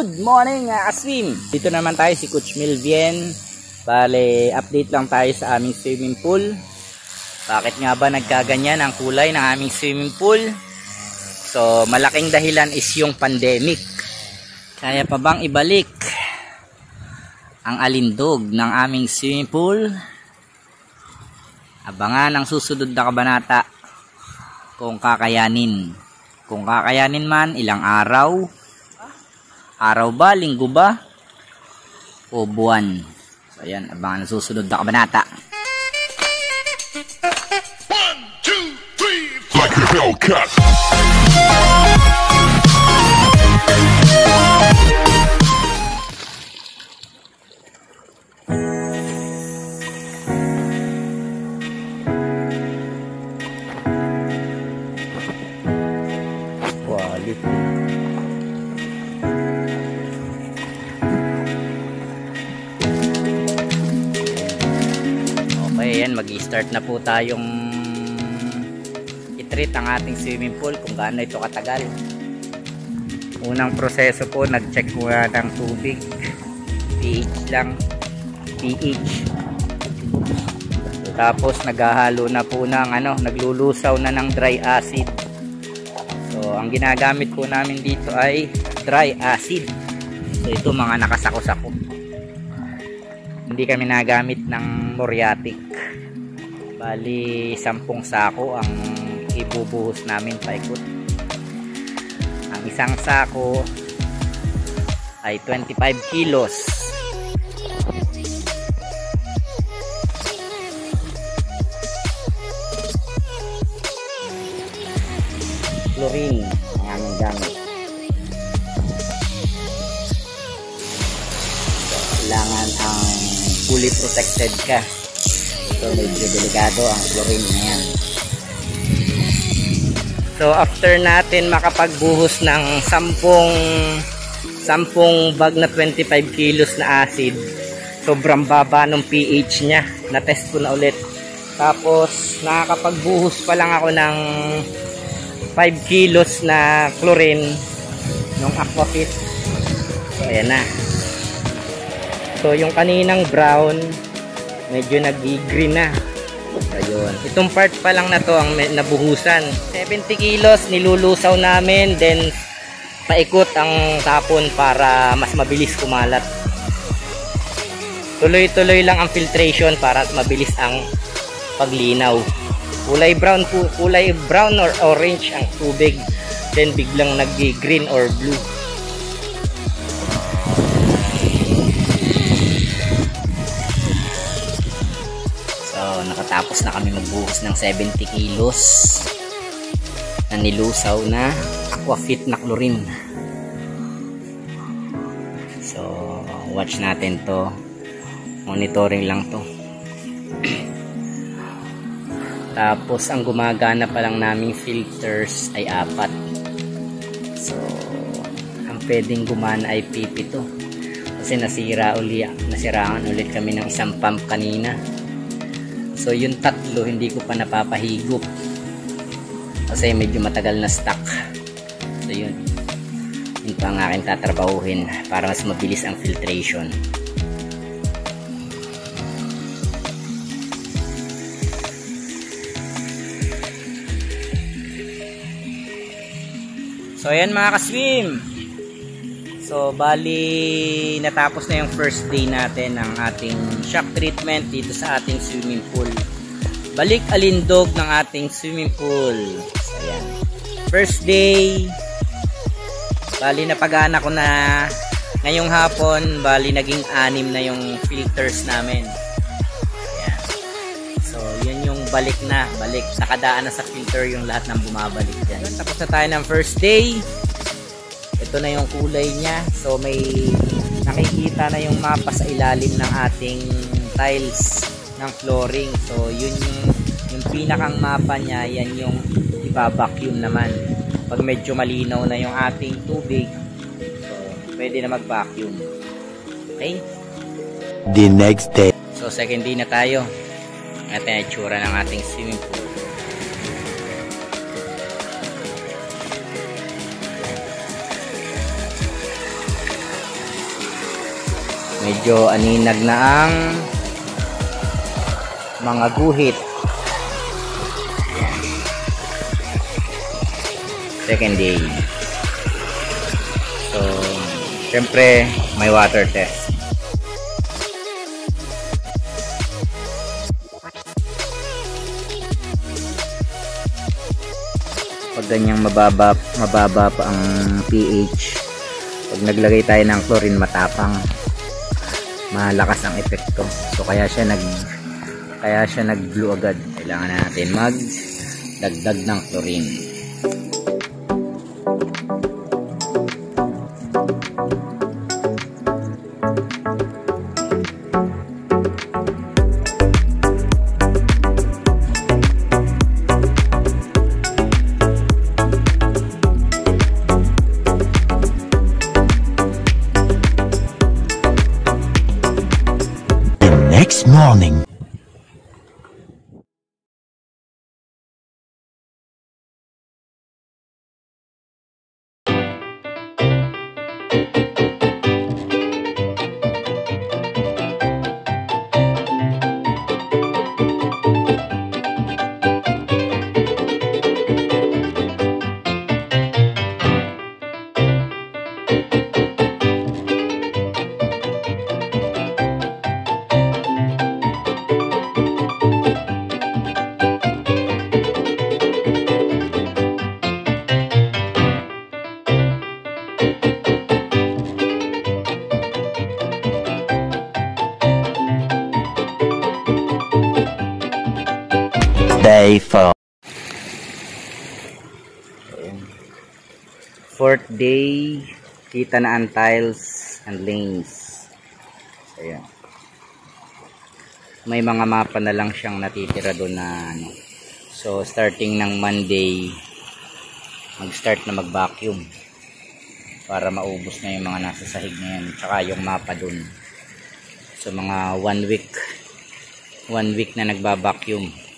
Good morning Aswim! Dito naman tayo si Coach Melvien. Bale, update lang tayo sa aming swimming pool. Bakit nga ba nagkaganyan ang kulay ng aming swimming pool? So, malaking dahilan is yung pandemic. Kaya pa bang ibalik ang alindog ng aming swimming pool? Abangan ang susunod na kabanata kung kakayanin. Kung kakayanin man, ilang araw? Araw ba? Linggo ba? O buwan? So ayan, abangan ang susunod na kabanata. 1, 2, 3, 4 like a Hellcat. Quality. Ayan, mag-i-start na po tayong i-treat ang ating swimming pool kung gaano ito katagal. Unang proseso po, nag-check ko ng tubig, pH lang, pH. Tapos naghahalo na po ng naglulusaw na ng dry acid. So ang ginagamit po namin dito ay dry acid. So ito mga nakasako-sako. Hindi kami nagamit ng muriatic. Bali 10 sako ang ibubuhos namin paikot. Ang isang sako ay 25 kilos. Chlorine ang aming gamit. So, kailangan ang fully protected ka. So medyo delikado ang chlorine na yan. So after natin makapagbuhos ng 10 bag na 25 kilos na acid, sobrang baba ng pH niya. Na-test ko na ulit. Tapos nakakapagbuhos pa lang ako ng 5 kilos na chlorine ng Aquafit. So ayan na. So yung kaninang brown medyo nag-green na. Ayun. Itong part pa lang na to ang nabuhusan. 70 kilos nilulusaw namin, then paikot ang tapon para mas mabilis kumalat. Tuloy-tuloy lang ang filtration para mabilis ang paglinaw. Kulay brown or orange ang tubig, then biglang nag-green or blue. Nakatapos na kami magbuhos ng 70 kilos na nilusaw na Aquafit na chlorine. So watch natin to, monitoring lang to. Tapos ang gumagana pa lang naming filters ay 4. So ang pwedeng gumana ay PP to, kasi nasiraan ulit kami ng isang pump kanina. So yung 3 hindi ko pa napapahigop kasi medyo matagal na stock. So yun pa ang aking tatrabahuhin para mas mabilis ang filtration. So ayan mga kaswim. So bali natapos na yung first day natin ng ating shock treatment dito sa ating swimming pool. Balik alindog ng ating swimming pool. So ayan. First day, bali napagana ko na ngayong hapon, bali naging 6 na yung filters namin. Ayan. So yun yung balik nakadaan na sa filter yung lahat ng bumabalik dyan. Tapos na tayo ng first day. Ito na yung kulay niya. So may nakikita na yung mapa sa ilalim ng ating tiles ng flooring. So yun yung pinakang mapa niya, yan yung iba-vacuum naman. Pag medyo malinaw na yung ating tubig, so pwede na mag-vacuum. Okay? The next day. So second day na tayo. Ito yung itsura ng ating swimming pool. Medyo aninag na ang mga guhit. Second day. So, syempre, may water test. Pag ganyang mababa pa ang pH, pag naglagay tayo ng chlorine, matapang, malakas ang epekto. So kaya siya nag-blue agad. Kailangan natin magdagdag ng chlorine. Next morning. Day 4. Fourth day, kita na ang tiles and lanes. So, ayan. May mga mapa na lang siyang natitira doon na ano. So, starting ng Monday, mag-start na mag-vacuum para maubos na yung mga nasa sahig na yan. Tsaka yung mapa doon. So, mga 1 week na nagba-vacuum.